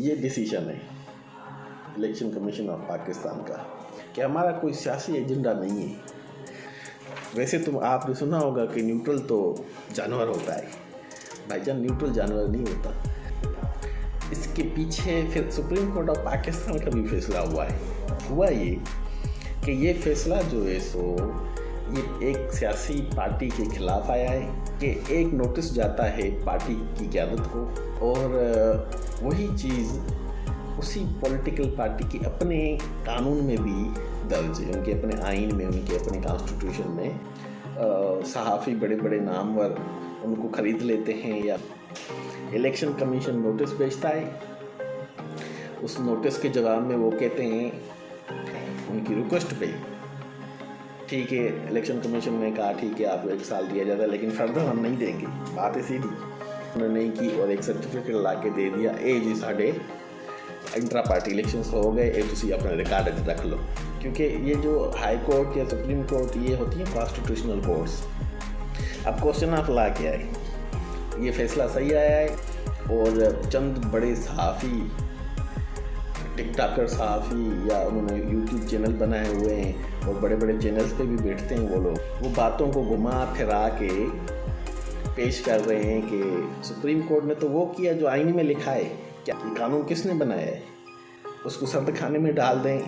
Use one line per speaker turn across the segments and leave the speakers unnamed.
ये डिसीजन है election commission of Pakistan का कि हमारा कोई सियासी एजेंडा नहीं है। वैसे तो आपने सुना होगा कि न्यूट्रल तो जानवर होता है, भाईजान न्यूट्रल जानवर नहीं होता। इसके पीछे फिर सुप्रीम कोर्ट ऑफ पाकिस्तान का भी फैसला हुआ ये कि ये फैसला जो है सो ये एक सियासी पार्टी के खिलाफ आया है कि एक नोटिस जाता है पार्टी की क़यादत को, और वही चीज़ उसी पॉलिटिकल पार्टी की अपने कानून में भी दर्ज है, उनके अपने आइन में, उनके अपने कॉन्स्टिट्यूशन में। सहाफ़ी बड़े बड़े नामवर उनको ख़रीद लेते हैं या इलेक्शन कमीशन नोटिस भेजता है, उस नोटिस के जवाब में वो कहते हैं उनकी रिक्वेस्ट पे ठीक है, इलेक्शन कमीशन ने कहा ठीक है आपको 1 साल दिया जाता है लेकिन फर्दर हम नहीं देंगे, बात है सीधी। उन्होंने नहीं की और एक सर्टिफिकेट ला के दे दिया, जी साढ़े इंट्रा पार्टी इलेक्शंस हो गए, ये तुसी अपना रिकॉर्ड रख लो। क्योंकि ये जो हाई कोर्ट या सुप्रीम कोर्ट ये होती हैं कॉन्स्टिट्यूशनल कोर्ट्स। अब क्वेश्चन ऑफ ला क्या है, ये फैसला सही आया है और चंद बड़े सहाफ़ी, टिकटॉकर सहाफ़ी या उन्होंने यूट्यूब चैनल बनाए हुए हैं और बड़े बड़े चैनल्स पे भी बैठते हैं वो लोग, वो बातों को घुमा फिरा के पेश कर रहे हैं कि सुप्रीम कोर्ट ने तो वो किया जो आईन में लिखा है। क्या ये कानून किसने बनाया है, उसको सर्द खाने में डाल दें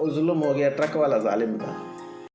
और जुल्म हो गया, ट्रक वाला जालिम था।